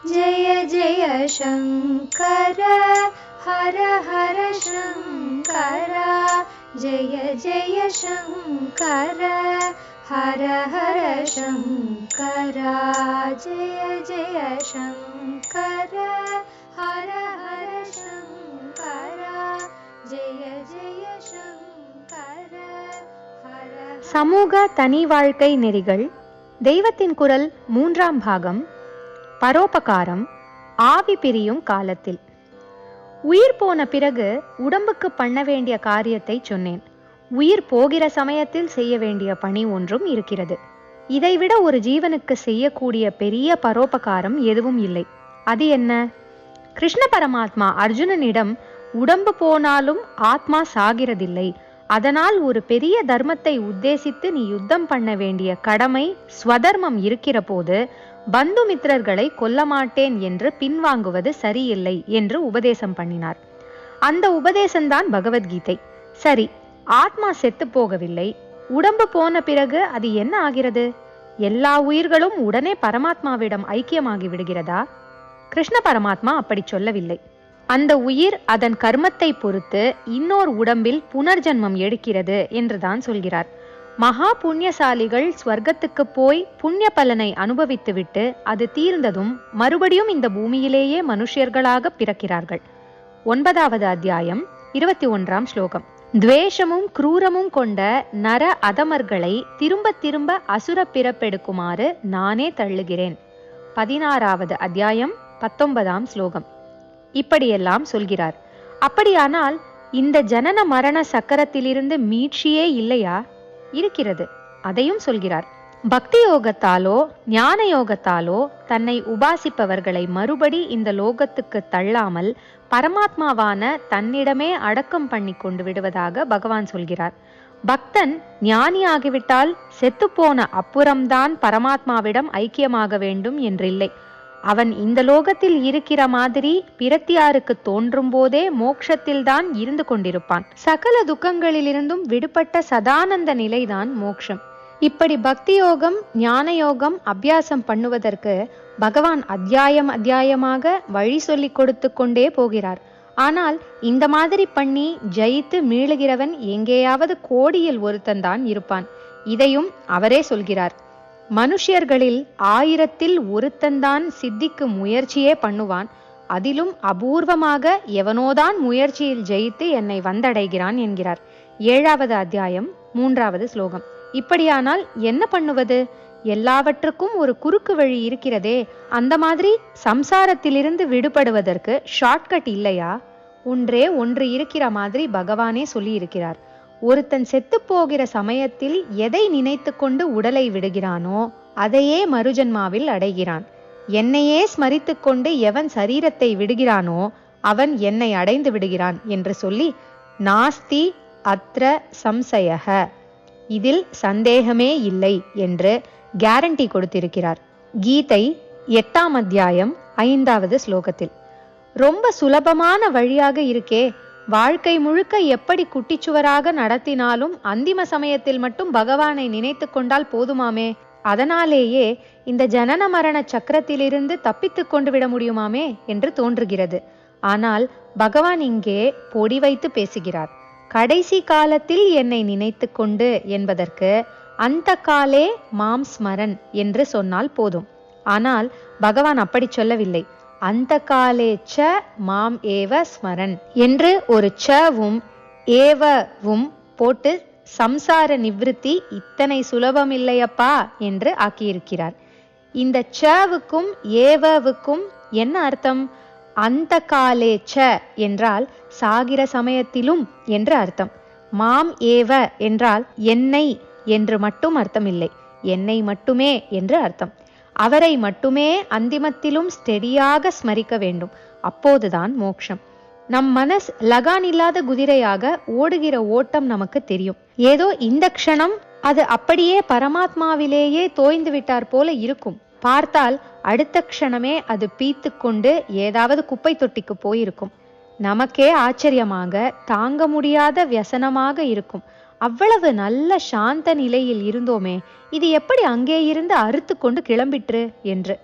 जय जय शङ्कर हर हर शङ्कर जय जय शङ्कर हर हर शङ्कर जय जय शङ्कर हर हर शङ्कर जय जय शङ्कर हर சமூக தனி வாழ்க்கை நெறிகள் தெய்வத்தின் குரல் 3ஆம் பாகம். பரோபகாரம். ஆவி பிரியும் காலத்தில். உயிர் போன பிறகு உடம்புக்கு பண்ண வேண்டிய காரியத்தை சொன்னேன். உயிர் போகிற சமயத்தில் செய்ய வேண்டிய பணி ஒன்றும் இருக்கிறது. இதைவிட ஒரு ஜீவனுக்கு செய்யக்கூடிய பெரிய பரோபகாரம் எதுவும் இல்லை. அது என்ன? கிருஷ்ண பரமாத்மா அர்ஜுனனிடம், உடம்பு போனாலும் ஆத்மா சாகிறதில்லை, அதனால் ஒரு பெரிய தர்மத்தை உத்தேசித்து நீ யுத்தம் பண்ண வேண்டிய கடமை ஸ்வதர்மம் இருக்கிற போது பந்து மித்திரர்களை கொல்ல மாட்டேன் என்று பின்வாங்குவது சரியில்லை என்று உபதேசம் பண்ணினார். அந்த உபதேசம்தான் பகவத்கீதை. சரி, ஆத்மா செத்து போகவில்லை, உடம்பு போன பிறகு அது என்ன ஆகிறது? எல்லா உயிர்களும் உடனே பரமாத்மாவிடம் ஐக்கியமாகி விடுகிறதா? கிருஷ்ண பரமாத்மா அப்படி சொல்லவில்லை. அந்த உயிர் அதன் கர்மத்தை பொறுத்து இன்னொரு உடம்பில் புனர்ஜன்மம் எடுக்கிறது என்றுதான் சொல்கிறார். மகா புண்ணியசாலிகள் ஸ்வர்க்கத்துக்கு போய் புண்ணிய பலனை அனுபவித்துவிட்டு அது தீர்ந்ததும் மறுபடியும் இந்த பூமியிலேயே மனுஷர்களாக பிறக்கிறார்கள். 9வது அத்தியாயம் 21ஆம் ஸ்லோகம். துவேஷமும் குரூரமும் கொண்ட நர அதமர்களை திரும்ப திரும்ப அசுர பிறப்பெடுக்குமாறு நானே தள்ளுகிறேன். 16வது அத்தியாயம் 19ஆம் ஸ்லோகம். இப்படியெல்லாம் சொல்கிறார். அப்படியானால் இந்த ஜனன மரண சக்கரத்திலிருந்து மீட்சியே இல்லையா? இருக்கிறது. அதையும் சொல்கிறார். பக்தி யோகத்தாலோ ஞான யோகத்தாலோ தன்னை உபாசிப்பவர்களை மறுபடி இந்த லோகத்துக்கு தள்ளாமல் பரமாத்மாவான தன்னிடமே அடக்கம் பண்ணி கொண்டு விடுவதாக பகவான் சொல்கிறார். பக்தன் ஞானியாகிவிட்டால் செத்துப்போன அப்புறம்தான் பரமாத்மாவிடம் ஐக்கியமாக வேண்டும் என்றில்லை. அவன் இந்த லோகத்தில் இருக்கிற மாதிரி பிரத்தியாருக்கு தோன்றும் போதே மோட்சத்தில்தான் இருந்து கொண்டிருப்பான். சகல துக்கங்களிலிருந்தும் விடுபட்ட சதானந்த நிலைதான் மோட்சம். இப்படி பக்தி யோகம் ஞான யோகம் அபியாசம் பண்ணுவதற்கு பகவான் அத்தியாயமாக வழி சொல்லி கொடுத்து கொண்டே போகிறார். ஆனால் இந்த மாதிரி பண்ணி ஜெயித்து மீளுகிறவன் எங்கேயாவது கோடியில் ஒருத்தன்தான் இருப்பான். இதையும் அவரே சொல்கிறார். மனுஷர்களில் 1000ல் ஒருத்தன்தான் சித்திக்கு முயற்சியே பண்ணுவான். அதிலும் அபூர்வமாக எவனோதான் முயற்சியில் ஜெயித்து என்னை வந்தடைகிறான் என்கிறார். 7வது அத்தியாயம் 3வது ஸ்லோகம். இப்படியானால் என்ன பண்ணுவது? எல்லாவற்றுக்கும் ஒரு குறுக்கு வழி இருக்கிறதே. அந்த மாதிரி சம்சாரத்திலிருந்து விடுபடுவதற்கு ஷார்ட்கட் இல்லையா? ஒன்றே ஒன்று இருக்கிற மாதிரி பகவானே சொல்லி இருக்கிறார். ஒருத்தன் செத்து போகிற சமயத்தில் எதை நினைத்து கொண்டு உடலை விடுகிறானோ அதையே மறுஜன்மாவில் அடைகிறான். என்னையே ஸ்மரித்து கொண்டு எவன் சரீரத்தை விடுகிறானோ அவன் என்னை அடைந்து விடுகிறான் என்று சொல்லி நாஸ்தி அத்ர சம்சயஹ, இதில் சந்தேகமே இல்லை என்று கேரண்டி கொடுத்திருக்கிறார். கீதை 8ஆம் அத்தியாயம் 5வது ஸ்லோகத்தில். ரொம்ப சுலபமான வழியாக இருக்கே. வாழ்க்கை முழுக்க எப்படி குட்டிச்சுவராக நடத்தினாலும் அந்திம சமயத்தில் மட்டும் பகவானை நினைத்து கொண்டால் போதுமாமே. அதனாலேயே இந்த ஜனன மரண சக்கரத்திலிருந்து தப்பித்து கொண்டு விட முடியுமாமே என்று தோன்றுகிறது. ஆனால் பகவான் இங்கே பொடி வைத்து பேசுகிறார். கடைசி காலத்தில் என்னை நினைத்து கொண்டு என்பதற்கு அந்த காலே மாம் ஸ்மரன் என்று சொன்னால் போதும். ஆனால் பகவான் அப்படி சொல்லவில்லை. அந்த காலே ச மாம் ஏவ ஸ்மரன் என்று ஒரு சவும் ஏவவும் போட்டு சம்சார நிவிருத்தி இத்தனை சுலபம் இல்லையப்பா என்று ஆக்கியிருக்கிறார். இந்த சவுக்கும் ஏவவுக்கும் என்ன அர்த்தம்? அந்த காலே ச என்றால் சாகிற சமயத்திலும் என்று அர்த்தம். மாம் ஏவ என்றால் என்னை என்று மட்டும் அர்த்தம் இல்லை, என்னை மட்டுமே என்று அர்த்தம். அவரை மட்டுமே அந்திமத்திலும் ஸ்டெடியாக ஸ்மரிக்க வேண்டும். அப்போதுதான் மோட்சம். நம் மனஸ் லகான் இல்லாத குதிரையாக ஓடுகிற ஓட்டம் நமக்கு தெரியும். ஏதோ இந்த க்ஷணம் அது அப்படியே பரமாத்மாவிலேயே தோய்ந்து விட்டார் போல இருக்கும். பார்த்தால் அடுத்த க்ஷணமே அது பீத்து கொண்டு ஏதாவது குப்பை தொட்டிக்கு போயிருக்கும். நமக்கே ஆச்சரியமாக தாங்க முடியாத வியசனமாக இருக்கும். அவ்வளவு நல்ல சாந்த நிலையில் இருந்தோமே, இது எப்படி அங்கே இருந்து அறுத்து கொண்டு கிளம்பிற்று என்று.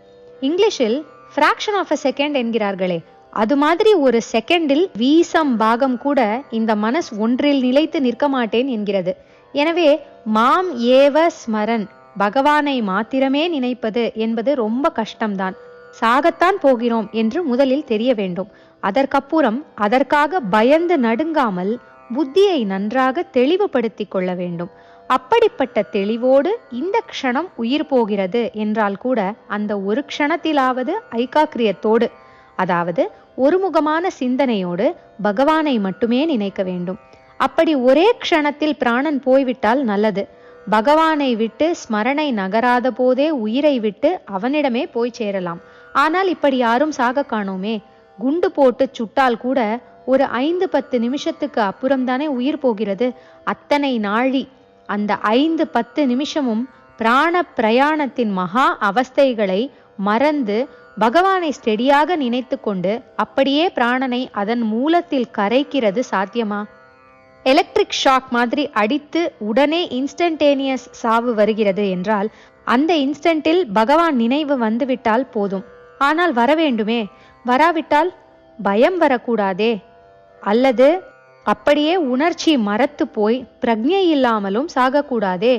இங்கிலீஷில் ஃபிராக்ஷன் ஆஃப் அ செகண்ட் என்கிறார்களே, அது மாதிரி ஒரு செகண்டில் வீசம் பாகம் கூட இந்த மனஸ் ஒன்றில் நிலைத்து நிற்க மாட்டேன் என்கிறது. எனவே மாம் ஏவ ஸ்மரன், பகவானை மாத்திரமே நினைப்பது என்பது ரொம்ப கஷ்டம்தான். சாகத்தான் போகிறோம் என்று முதலில் தெரிய வேண்டும். அதற்கப்புறம் அதற்காக பயந்து நடுங்காமல் புத்தியை நன்றாக தெளிவுபடுத்தி கொள்ள வேண்டும். அப்படிப்பட்ட தெளிவோடு இந்த க்ஷணம் உயிர் போகிறது என்றால் கூட அந்த ஒரு க்ஷணத்திலாவது ஐகாக்கிரியத்தோடு, அதாவது ஒருமுகமான சிந்தனையோடு பகவானை மட்டுமே நினைக்க வேண்டும். அப்படி ஒரே க்ஷணத்தில் பிராணன் போய்விட்டால் நல்லது. பகவானை விட்டு ஸ்மரணை நகராத போதே உயிரை விட்டு அவனிடமே போய் சேரலாம். ஆனால் இப்படி யாரும் சாக காணோமே. குண்டு போட்டு சுட்டால் கூட ஒரு 5-10 நிமிஷத்துக்கு அப்புறம்தானே உயிர் போகிறது. அத்தனை நாழி, அந்த 5-10 நிமிஷமும் பிராண பிரயாணத்தின் மகா அவஸ்தைகளை மறந்து பகவானை ஸ்டெடியாக நினைத்து கொண்டு அப்படியே பிராணனை அதன் மூலத்தில் கரைக்கிறது சாத்தியமா? எலக்ட்ரிக் ஷாக் மாதிரி அடித்து உடனே இன்ஸ்டன்டேனியஸ் சாவு வருகிறது என்றால் அந்த இன்ஸ்டன்டில் பகவான் நினைவு வந்துவிட்டால் போதும். ஆனால் வர வேண்டுமே. வராவிட்டால் பயம் வரக்கூடாதே? அல்லது அப்படியே உணர்ச்சி மறத்து போய் பிரக்ஞை இல்லாமலும் சாகக்கூடாதே?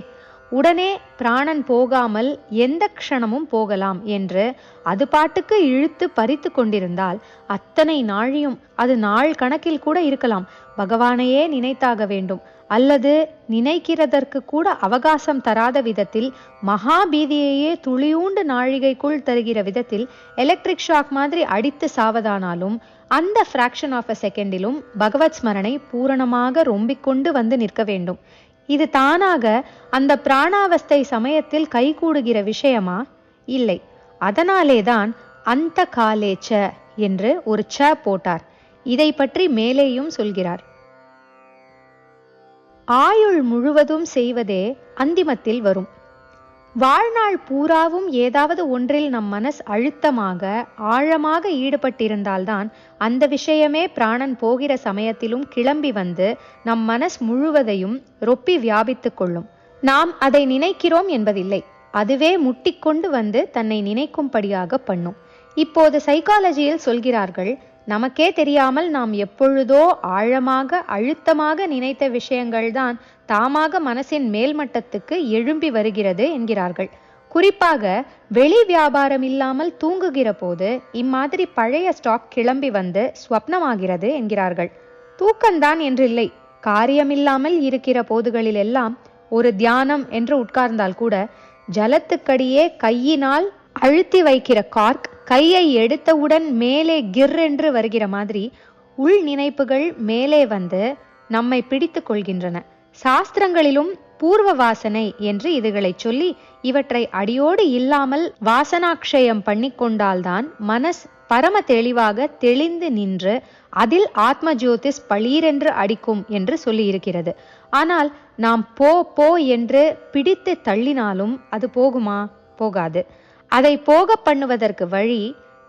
உடனே பிராணன் போகாமல் எந்த க்ஷணமும் போகலாம் என்று அது பாட்டுக்கு இழுத்து பறித்து கொண்டிருந்தால் அத்தனை நாழியும், அது நாள் கணக்கில் கூட இருக்கலாம், பகவானையே நினைத்தாக வேண்டும். அல்லது நினைக்கிறதற்கு கூட அவகாசம் தராத விதத்தில், மகாபீதியையே துளியூண்டு நாழிகைக்குள் தருகிற விதத்தில் எலக்ட்ரிக் ஷாக் மாதிரி அடித்து சாவதானாலும் அந்த ஃபிராக்ஷன் ஆஃப் அ செகண்டிலும் பகவத் ஸ்மரணை பூரணமாக ரொம்பிக்கொண்டு வந்து நிற்க வேண்டும். இது தானாக அந்த பிராணாவஸ்தை சமயத்தில் கைகூடுகிற விஷயமா? இல்லை. அதனாலேதான் அந்த காலேச்ச என்று ஒரு ச போட்டார். இதை பற்றி மேலேயும் சொல்கிறார். ஆயுள் முழுவதும் செய்வதே அந்திமத்தில் வரும். வாழ்நாள் பூராவும் ஏதாவது ஒன்றில் நம் மனஸ் அழுத்தமாக ஆழமாக ஈடுபட்டிருந்தால்தான் அந்த விஷயமே பிராணன் போகிற சமயத்திலும் கிளம்பி வந்து நம் மனஸ் முழுவதையும் ரொப்பி வியாபித்து கொள்ளும். நாம் அதை நினைக்கிறோம் என்பதில்லை, அதுவே முட்டிக்கொண்டு வந்து தன்னை நினைக்கும்படியாக பண்ணும். இப்போது சைக்காலஜியில் சொல்கிறார்கள், நமக்கே தெரியாமல் நாம் எப்பொழுதோ ஆழமாக அழுத்தமாக நினைத்த விஷயங்கள்தான் தாமாக மனசின் மேல்மட்டத்துக்கு எழும்பி வருகிறது என்கிறார்கள். குறிப்பாக வெளி வியாபாரம் இல்லாமல் தூங்குகிற போது இம்மாதிரி பழைய ஸ்டாக் கிளம்பி வந்து ஸ்வப்னமாகிறது என்கிறார்கள். தூக்கம்தான் என்றில்லை, காரியமில்லாமல் இருக்கிற போதுகளில் எல்லாம் ஒரு தியானம் என்று உட்கார்ந்தால் கூட ஜலத்துக்கடியே கையினால் அழுத்தி வைக்கிற கார்க் கையை எடுத்தவுடன் மேலே கிர் என்று வருகிற மாதிரி உள் நினைப்புகள் மேலே வந்து நம்மை பிடித்து கொள்கின்றன. சாஸ்திரங்களிலும் பூர்வ வாசனை என்று இதுகளை சொல்லி இவற்றை அடியோடு இல்லாமல் வாசனாக்ஷயம் பண்ணிக்கொண்டால்தான் மனஸ் பரம தெளிவாக தெளிந்து நின்று அதில் ஆத்ம ஜோதிஸ் பளீரென்று அடிக்கும் என்று சொல்லி இருக்கிறது. ஆனால் நாம் போ போ என்று பிடித்து தள்ளினாலும் அது போகுமா? போகாது. அதை போக பண்ணுவதற்கு வழி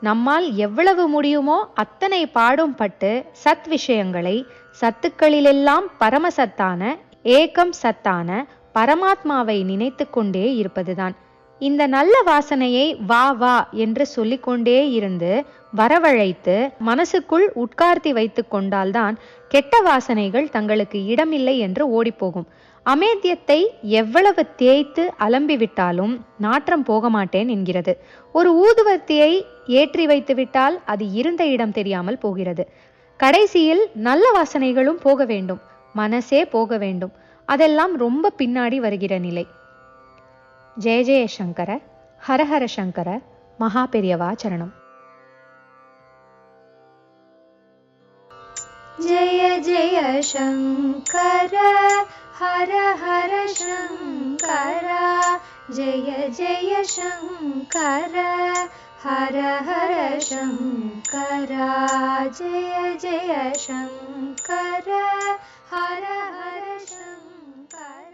நம்மால் எவ்வளவு முடியுமோ அத்தனை பாடும் பட்டு சத் விஷயங்களை, சத்துக்களிலெல்லாம் பரமசத்தான ஏகம் சத்தான பரமாத்மாவை நினைத்து கொண்டே இருப்பதுதான். இந்த நல்ல வாசனையை வா வா என்று சொல்லிக்கொண்டே இருந்து வரவழைத்து மனசுக்குள் உட்கார்த்தி வைத்து கொண்டால்தான் கெட்ட வாசனைகள் தங்களுக்கு இடமில்லை என்று ஓடிப்போகும். அமேத்தியத்தை எவ்வளவு தேய்த்து அலம்பிவிட்டாலும் நாற்றம் போக மாட்டேன் என்கிறது. ஒரு ஊதுவத்தியை ஏற்றி வைத்து விட்டால் அது இருந்த இடம் தெரியாமல் போகிறது. கடைசியில் நல்ல வாசனைகளும் போக வேண்டும், மனசே போக வேண்டும். அதெல்லாம் ரொம்ப பின்னாடி வருகிற நிலை. ஜெய ஜெய சங்கர, ஹரஹர சங்கர, மகா பெரியவா சரணம். ஜெய ஜெய சங்கர, ஹர ஹர சங்கர, ஜெய ஜெய சங்கர, ஹர ஹர சங்கர, ஜெய ஜெய சங்கர, ஹர ஹர சங்கர.